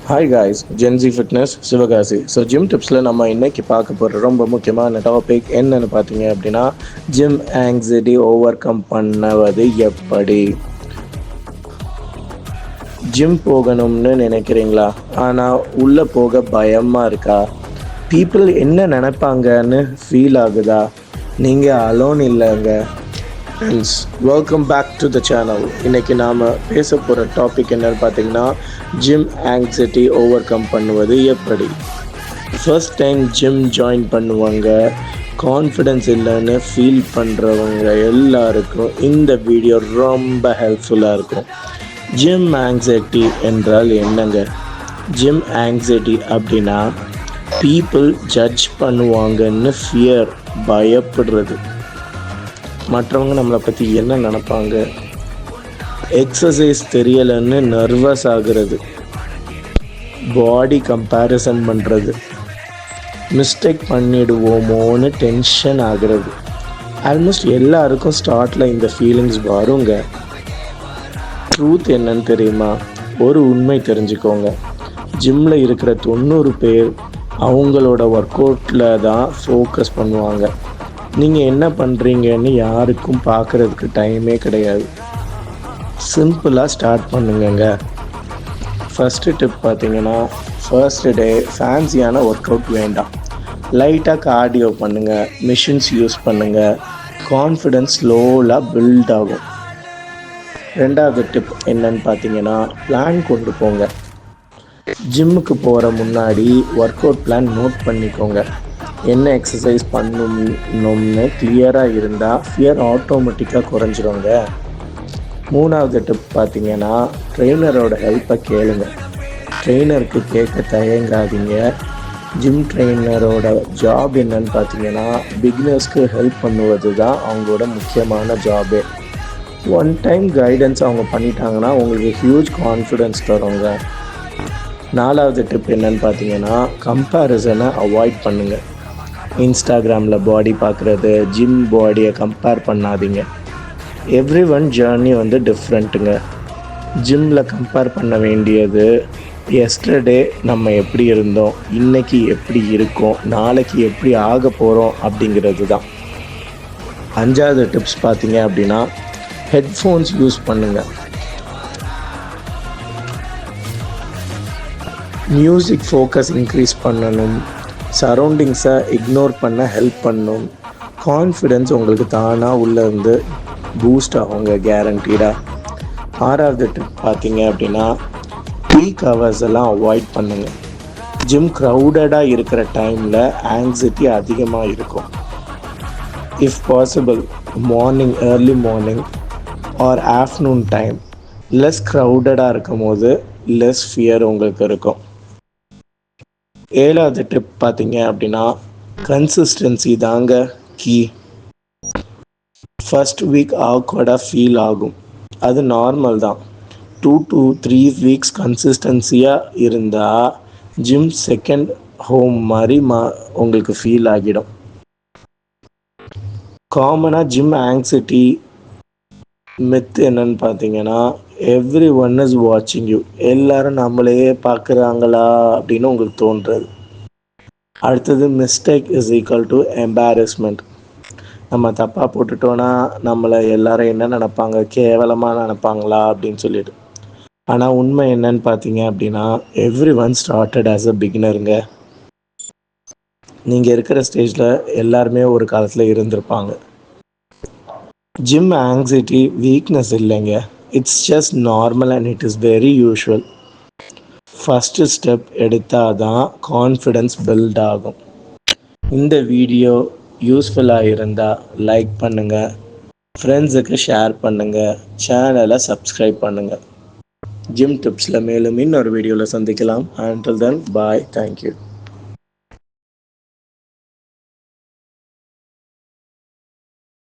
Hi guys, Jency fitness Sivakasi. So gym டிப்ஸில் நம்ம இன்றைக்கி பார்க்க போகிற ரொம்ப முக்கியமான டாபிக் என்னென்னு பார்த்தீங்க அப்படின்னா, ஜிம் ஆங்ஸைட்டி ஓவர் கம் பண்ணுவது எப்படி. ஜிம் போகணும்னு நினைக்கிறீங்களா? ஆனால் உள்ளே போக பயமாக இருக்கா? பீப்புள் என்ன நினைப்பாங்கன்னு ஃபீல் ஆகுதா? நீங்கள் அலோன் இல்லைங்க friends. Welcome back to the channel. இன்றைக்கி நாம் பேச போகிற டாபிக் என்னென்னு பார்த்தீங்கன்னா, ஜிம் ஆங்ஸைட்டி ஓவர் கம் பண்ணுவது எப்படி. ஃபர்ஸ்ட் டைம் ஜிம் ஜாயின் பண்ணுவாங்க, கான்ஃபிடென்ஸ் இல்லைன்னு ஃபீல் பண்ணுறவங்க எல்லாருக்கும் இந்த வீடியோ ரொம்ப ஹெல்ப்ஃபுல்லாக இருக்கும். ஜிம் ஆங்ஸைட்டி என்றால் என்னங்க? ஜிம் ஆங்ஸைட்டி அப்படின்னா பீப்புள் ஜட்ஜ் பண்ணுவாங்கன்னு ஃபியர், பயப்படுறது. மற்றவங்க நம்மளை பற்றி என்ன நினைப்பாங்க, எக்ஸசைஸ் தெரியலைன்னு நர்வஸ் ஆகிறது, பாடி கம்பேரிசன் பண்ணுறது, மிஸ்டேக் பண்ணிடுவோமோன்னு டென்ஷன் ஆகிறது. ஆல்மோஸ்ட் எல்லாருக்கும் ஸ்டார்ட்டில் இந்த ஃபீலிங்ஸ் வருங்க. ட்ரூத் என்னன்னு தெரியுமா? ஒரு உண்மை தெரிஞ்சுக்கோங்க. ஜிம்மில் இருக்கிற 90 பேர் அவங்களோட ஒர்க் அவுட்டில் தான் ஃபோக்கஸ் பண்ணுவாங்க. நீங்கள் என்ன பண்ணுறீங்கன்னு யாருக்கும் பார்க்குறதுக்கு டைமே கிடையாது. சிம்பிளாக ஸ்டார்ட் பண்ணுங்கங்க. ஃபஸ்ட்டு டிப் பார்த்தீங்கன்னா, ஃபர்ஸ்ட் டே ஃபேன்சியான ஒர்க் அவுட் வேண்டாம். லைட்டாக கார்டியோ பண்ணுங்கள், மிஷின்ஸ் யூஸ் பண்ணுங்கள். கான்ஃபிடென்ஸ் ஸ்லோவாக பில்ட் ஆகும். ரெண்டாவது டிப் என்னன்னு பார்த்தீங்கன்னா, பிளான் கொண்டு போங்க. ஜிம்முக்கு போகிற முன்னாடி ஒர்க் அவுட் பிளான் நோட் பண்ணிக்கோங்க. என்ன எக்ஸசைஸ் பண்ணணும்னு கிளியராக இருந்தால் ஃபியர் ஆட்டோமேட்டிக்காக குறைஞ்சிருங்க. மூணாவது டிப் பார்த்தீங்கன்னா, ட்ரெயினரோட ஹெல்ப்பை கேளுங்க. ட்ரெயினருக்கு கேட்க தயங்காதீங்க. ஜிம் ட்ரெயினரோட ஜாப் என்னன்னு பார்த்தீங்கன்னா, பிகினர்ஸ்க்கு ஹெல்ப் பண்ணுவது தான் அவங்களோட முக்கியமான ஜாபே. ஒன் டைம் கைடன்ஸ் அவங்க பண்ணிட்டாங்கன்னா உங்களுக்கு ஹியூஜ் கான்ஃபிடென்ஸ் தருங்க. நாலாவது டிப் என்னன்னு பார்த்தீங்கன்னா, கம்பேரிசனை அவாய்ட் பண்ணுங்கள். இன்ஸ்டாகிராமில் பாடி பார்க்குறது, ஜிம் பாடியை கம்பேர் பண்ணாதீங்க. எவ்ரி ஒன் ஜேர்னி டிஃப்ரெண்ட்டுங்க. ஜிம்மில் கம்பேர் பண்ண வேண்டியது எஸ்டர்டே நம்ம எப்படி இருந்தோம், இன்றைக்கி எப்படி இருக்கோம், நாளைக்கு எப்படி ஆக போகிறோம் அப்படிங்கிறது தான். அஞ்சாவது டிப்ஸ் பார்த்தீங்க அப்படின்னா, ஹெட்ஃபோன்ஸ் யூஸ் பண்ணுங்கள். மியூசிக் ஃபோக்கஸ் இன்க்ரீஸ் பண்ணணும். சரௌண்டிங்ஸை இக்னோர் பண்ண ஹெல்ப் பண்ணும். கான்ஃபிடென்ஸ் உங்களுக்கு தானாக உள்ளேருந்து பூஸ்ட் ஆகுங்க, கேரண்டீடாக. ஆறாவது டிப் பார்த்தீங்க அப்படின்னா, பீக் ஹவர்ஸ் எல்லாம் அவாய்ட் பண்ணுங்கள். ஜிம் க்ரௌடடாக இருக்கிற டைமில் ஆங்ஸைட்டி அதிகமாக இருக்கும். If possible morning, early morning or afternoon time, less க்ரௌடடாக இருக்கும் போது லெஸ் ஃபியர் உங்களுக்கு இருக்கும். ஏழாவது ட்ரிப் பார்த்தீங்க அப்படின்னா, கன்சிஸ்டன்சி தாங்க கீ. ஃபர்ஸ்ட் வீக் ஆக்வர்டாக ஃபீல் ஆகும், அது நார்மல் தான். 2 to 3 வீக்ஸ் கன்சிஸ்டன்சியாக இருந்தால் ஜிம் செகண்ட் ஹோம் மாதிரி உங்களுக்கு ஃபீல் ஆகிடும். காமனாக ஜிம் ஆங்ஸைட்டி மித் என்னன்னு பார்த்தீங்கன்னா, எவ்ரி ஒன் இஸ் வாட்சிங் யூ. எல்லோரும் நம்மளையே பார்க்குறாங்களா அப்படின்னு உங்களுக்கு தோன்றுறது. அடுத்தது, mistake is equal to embarrassment. நம்ம தப்பாக போட்டுட்டோன்னா நம்மளை எல்லாரும் என்ன நினைப்பாங்க, கேவலமாக நினைப்பாங்களா அப்படின்னு சொல்லிட்டு. ஆனால் உண்மை என்னன்னு பார்த்தீங்க அப்படின்னா, every one started as a பிகினருங்க. நீங்கள் இருக்கிற ஸ்டேஜில் எல்லாருமே ஒரு காலத்தில் இருந்திருப்பாங்க. ஜிம் ஆங்ஸைட்டி வீக்னஸ் இல்லைங்க, it's just normal and it is very usual. First step எடுத்தால் தான் கான்ஃபிடென்ஸ் பில்ட் ஆகும். இந்த வீடியோ யூஸ்ஃபுல்லாக இருந்தால் லைக் பண்ணுங்கள், ஃப்ரெண்ட்ஸுக்கு ஷேர் பண்ணுங்கள், சேனலை சப்ஸ்கிரைப் பண்ணுங்கள். ஜிம் டிப்ஸில் மேலும் இன்னொரு வீடியோவில் சந்திக்கலாம். until then, bye, thank you.